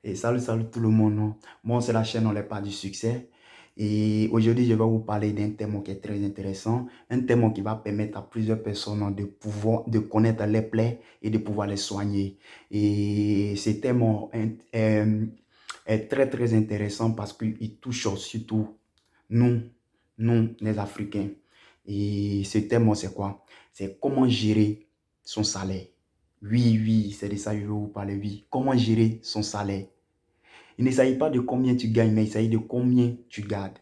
Et salut tout le monde, non? Bon, c'est la chaîne On n'est pas du succès. Et aujourd'hui, je vais vous parler d'un thème qui est très intéressant. Un thème qui va permettre à plusieurs personnes de connaître les plaies et de pouvoir les soigner. Et ce thème est très intéressant parce qu'il touche surtout nous, les Africains. Et ce thème, c'est quoi? C'est comment gérer son salaire. Oui, c'est de ça que je vais vous parler, oui. Comment gérer son salaire? Il ne s'agit pas de combien tu gagnes, mais il s'agit de combien tu gardes.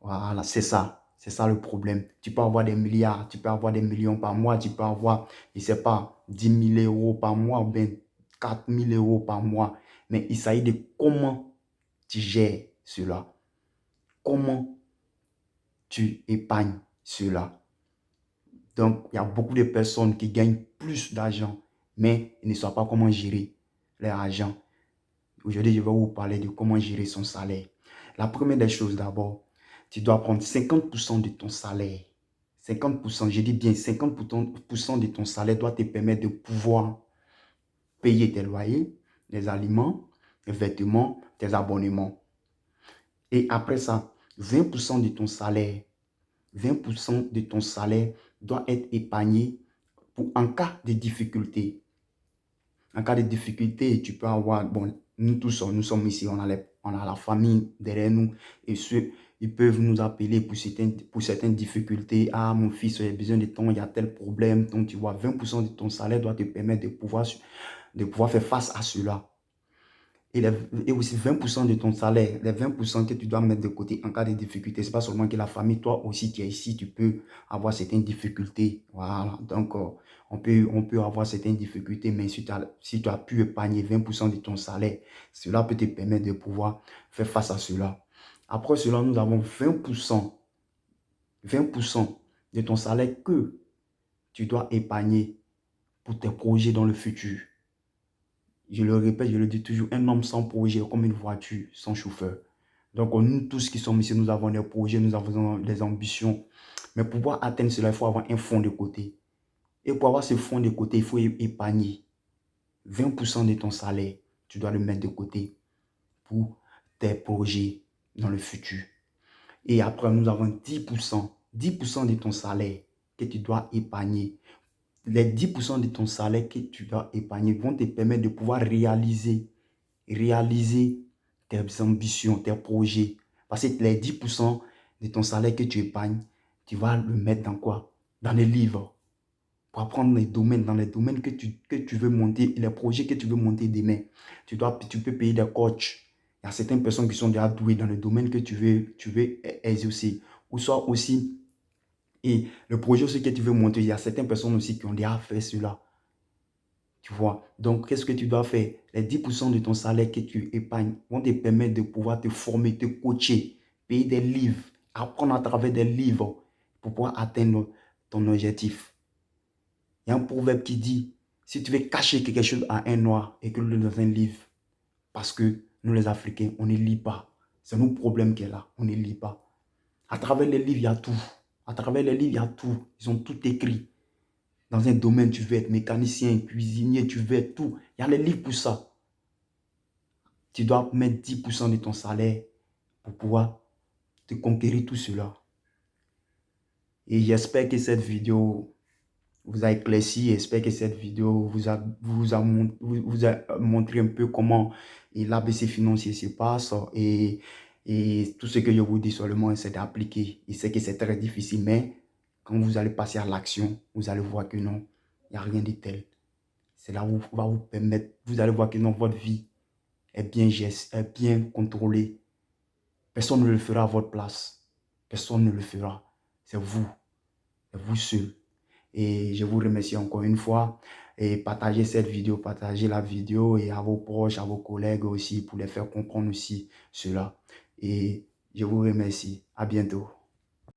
Voilà, c'est ça. C'est ça le problème. Tu peux avoir des milliards, tu peux avoir des millions par mois, tu peux avoir, je ne sais pas, 10 000 € par mois ou bien 4 000 € par mois. Mais il s'agit de comment tu gères cela. Comment tu épargnes cela. Donc, il y a beaucoup de personnes qui gagnent plus d'argent, mais ils ne savent pas comment gérer leur argent. Aujourd'hui, je vais vous parler de comment gérer son salaire. La première des choses d'abord, tu dois prendre 50% de ton salaire. 50%, je dis bien 50% de ton salaire doit te permettre de pouvoir payer tes loyers, les aliments, les vêtements, tes abonnements. Et après ça, 20% de ton salaire, 20% de ton salaire doit être épargné pour en cas de difficulté. En cas de difficulté, tu peux avoir, bon, nous tous, nous sommes ici, on a la famille derrière nous et ceux, ils peuvent nous appeler pour certaines difficultés. Ah, mon fils, j'ai besoin de ton, il y a tel problème. Donc, tu vois, 20% de ton salaire doit te permettre de pouvoir faire face à cela. Et aussi 20% de ton salaire, les 20% que tu dois mettre de côté en cas de difficulté. Ce n'est pas seulement que la famille, toi aussi qui es ici, tu peux avoir certaines difficultés. Voilà, donc on peut avoir certaines difficultés, mais si tu as pu épargner 20% de ton salaire, cela peut te permettre de pouvoir faire face à cela. Après cela, nous avons 20% de ton salaire que tu dois épargner pour tes projets dans le futur. Je le répète, je le dis toujours, un homme sans projet est comme une voiture sans chauffeur. Donc, nous tous qui sommes ici, nous avons des projets, nous avons des ambitions. Mais pour pouvoir atteindre cela, il faut avoir un fonds de côté. Et pour avoir ce fonds de côté, il faut épargner 20% de ton salaire. Tu dois le mettre de côté pour tes projets dans le futur. Et après, nous avons 10%. 10% de ton salaire que tu dois épargner. Les 10% de ton salaire que tu dois épargner vont te permettre de pouvoir réaliser tes ambitions, tes projets. Parce que les 10% de ton salaire que tu épargnes, tu vas le mettre dans quoi? Dans les livres. Pour apprendre dans les domaines que tu veux monter, les projets que tu veux monter demain. Tu peux payer des coachs. Il y a certaines personnes qui sont déjà douées dans le domaine que tu veux exercer. Ou soit aussi, et le projet aussi que tu veux monter, il y a certaines personnes aussi qui ont déjà fait cela. Tu vois, donc qu'est-ce que tu dois faire? Les 10% de ton salaire que tu épargnes vont te permettre de pouvoir te former, te coacher, payer des livres, apprendre à travers des livres pour pouvoir atteindre ton objectif. Il y a un proverbe qui dit, si tu veux cacher quelque chose à un noir, écris-le dans un livre. Parce que nous les Africains, on ne lit pas. C'est notre problème qui est là, on ne lit pas. À travers les livres, il y a tout. À travers les livres, il y a tout. Ils ont tout écrit. Dans un domaine, tu veux être mécanicien, cuisinier, tu veux être tout. Il y a les livres pour ça. Tu dois mettre 10% de ton salaire pour pouvoir te conquérir tout cela. Et j'espère que cette vidéo vous a éclairci. J'espère que cette vidéo vous a montré un peu comment l'ABC financier se passe. Et tout ce que je vous dis seulement, c'est d'appliquer. Je sais que c'est très difficile, mais quand vous allez passer à l'action, vous allez voir que non, il n'y a rien de tel. C'est là où va vous permettre, vous allez voir que non, votre vie est bien contrôlée. Personne ne le fera à votre place. Personne ne le fera. C'est vous seul. Et je vous remercie encore une fois. Et partagez cette vidéo, partagez la vidéo et à vos proches, à vos collègues aussi pour les faire comprendre aussi cela. Et je vous remercie. À bientôt.